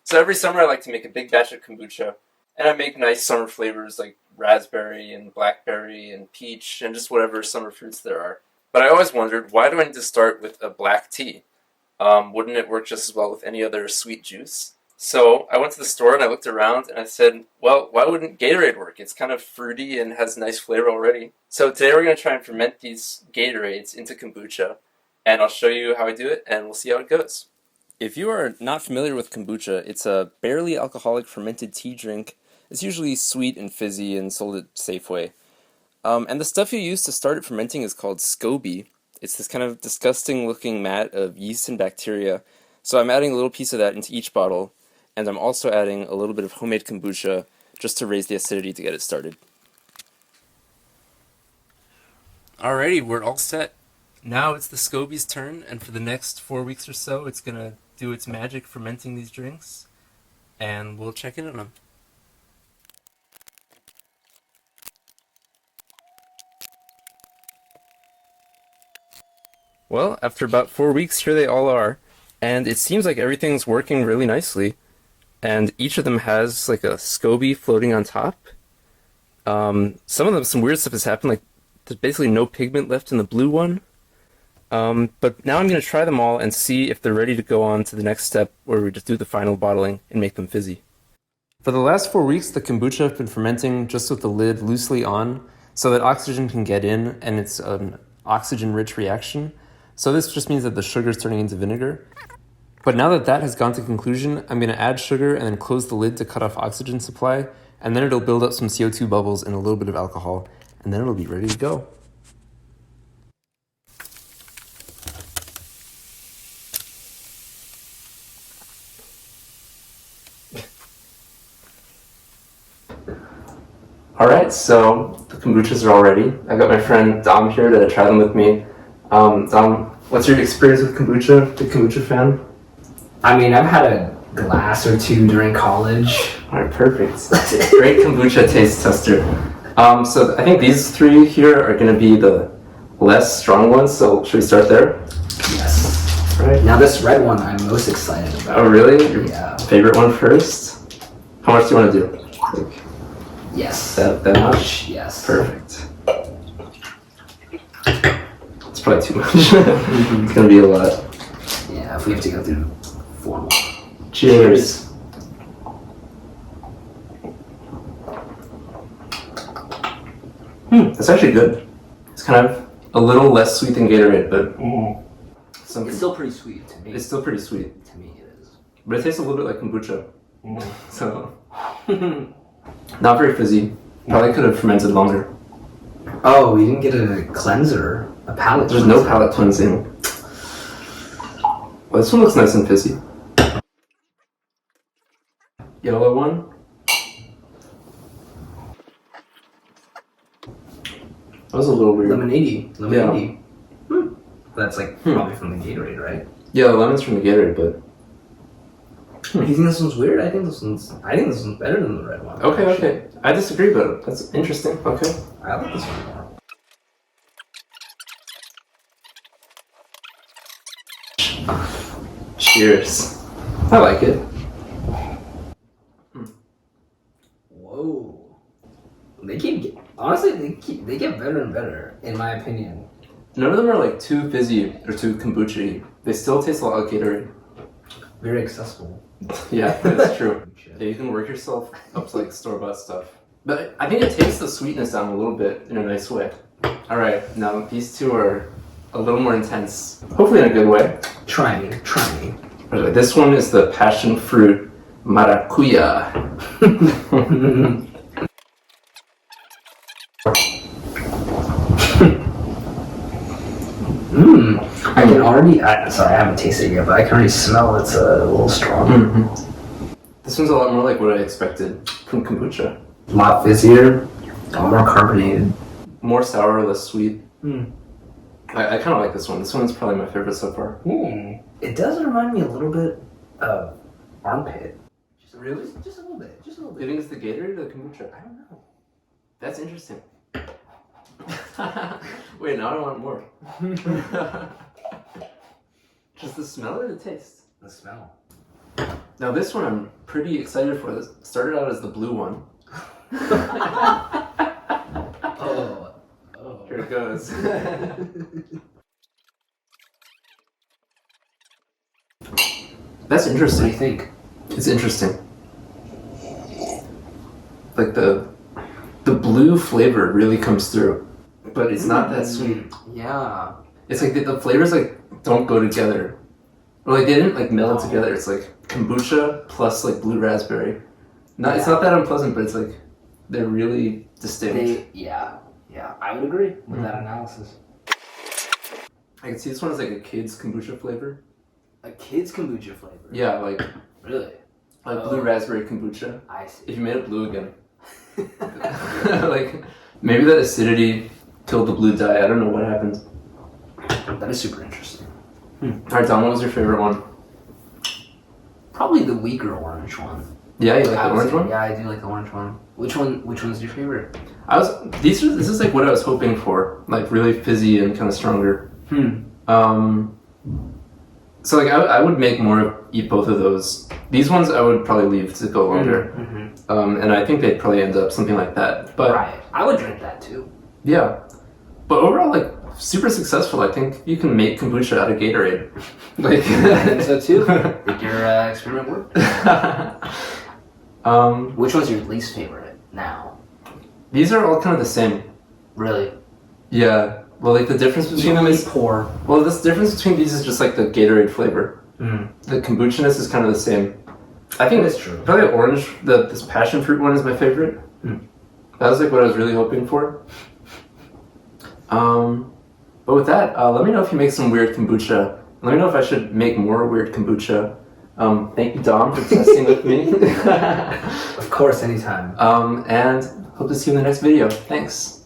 So every summer I like to make a big batch of kombucha, and I make nice summer flavors like raspberry and blackberry and peach and just whatever summer fruits there are. But I always wondered, why do I need to start with a black tea? Wouldn't it work just as well with any other sweet juice? So I went to the store and I looked around and I said, well, why wouldn't Gatorade work? It's kind of fruity and has nice flavor already. So today we're going to try and ferment these Gatorades into kombucha, and I'll show you how I do it and we'll see how it goes. If you are not familiar with kombucha, it's a barely alcoholic fermented tea drink. It's usually sweet and fizzy and sold at Safeway. And the stuff you use to start it fermenting is called SCOBY. It's this kind of disgusting looking mat of yeast and bacteria. So I'm adding a little piece of that into each bottle, and I'm also adding a little bit of homemade kombucha just to raise the acidity to get it started. Alrighty, we're all set. Now it's the SCOBY's turn, and for the next 4 weeks or so, it's gonna do its magic fermenting these drinks, and we'll check in on them. Well, after about 4 weeks, here they all are, and it seems like everything's working really nicely, and each of them has like a SCOBY floating on top. Some of them, some weird stuff has happened, like there's basically no pigment left in the blue one. But now I'm going to try them all and see if they're ready to go on to the next step where we just do the final bottling and make them fizzy. For the last 4 weeks, the kombucha have been fermenting just with the lid loosely on so that oxygen can get in, and it's an oxygen-rich reaction. So this just means that the sugar is turning into vinegar. But now that that has gone to conclusion, I'm going to add sugar and then close the lid to cut off oxygen supply, and then it'll build up some CO2 bubbles and a little bit of alcohol, and then it'll be ready to go. Alright, so the kombuchas are all ready. I got my friend Dom here to try them with me. Dom, what's your experience with kombucha? Big kombucha fan? I mean, I've had a glass or two during college. Alright, perfect. Great kombucha taste tester. So I think these three here are going to be the less strong ones, so should we start there? Yes. Right. Now this red one I'm most excited about. Oh really? Your Yeah. favorite one first? How much do you want to do? Like, Yes. that much? Yes. Perfect. It's probably too much. It's going to be a lot. Yeah, if we have to go through formal. Cheers. That's actually good. It's kind of a little less sweet than Gatorade, but It's still pretty sweet to me. it's still pretty sweet. To me it is. But it tastes a little bit like kombucha. So, not very fizzy. Probably could have fermented longer. Oh, we didn't get a cleanser. A palate There's cleanser. no palate cleansing. Well, this one looks nice and fizzy. Yellow one. That was a little weird. Lemonade. That's like probably from the Gatorade, right? Yeah, the lemon's from the Gatorade, but... You think this one's weird? I think this one's better than the red one. Okay. I disagree, but that's interesting. Okay. I like this one more. Cheers. I like it. Whoa. They get better and better, in my opinion. None of them are like too fizzy or too kombucha-y. They still taste a lot like Gatorade. Very accessible. Yeah, that's true. Yeah, you can work yourself up to like store-bought stuff. But I think it takes the sweetness down a little bit in a nice way. Alright, now these two are a little more intense. Hopefully in a good way. Try me. Alright, this one is the passion fruit maracuya. I can already, sorry, I haven't tasted it yet, but I can already smell it's a little strong. This one's a lot more like what I expected from kombucha. A lot fizzier, a lot more carbonated. More sour, less sweet. I kind of like this one. This one's probably my favorite so far. It does remind me a little bit of armpit. Really? Just a little bit. Do you think it's the Gatorade or the kombucha? I don't know. That's interesting. Wait, now I want more. Just the smell or the taste? The smell. Now this one I'm pretty excited for. This started out as the blue one. Oh. Here it goes. That's What do interesting. you think? It's interesting. Like the blue flavor really comes through, but it's not that sweet. Yeah. It's like the flavors like don't go together, or like they didn't like meld together. It's like kombucha plus like blue raspberry. It's not that unpleasant, but it's like they're really distinct. Yeah, I would agree with that analysis. I can see this one is like a kid's kombucha flavor. A kid's kombucha flavor. Yeah, like Really? blue raspberry kombucha. I see. If you made it blue again, like maybe that acidity killed the blue dye. I don't know what happened. That is super interesting. All right, Don, what was your favorite one? Probably the weaker orange one. Yeah, you like the orange one? Yeah, I do like the orange one. Which one's your favorite? This is like what I was hoping for, like really fizzy and kind of stronger. So like I would make more, eat both of those. These ones I would probably leave to go longer. And I think they'd probably end up something like that. But Right. I would drink that too. yeah. But overall, like super successful. I think you can make kombucha out of Gatorade. Like I think so too. Did your experiment work? Which one's your least favorite now? These are all kind of the same. Really? Yeah. Well, like the difference between them is poor. Well, this difference between these is just like the Gatorade flavor. The kombuchaness is kind of the same. I think That's true. Probably orange. This passion fruit one is my favorite. That was like what I was really hoping for. But with that, let me know if you make some weird kombucha. Let me know if I should make more weird kombucha. Thank you, Dom, for testing with me. Of course, anytime. And hope to see you in the next video. Thanks.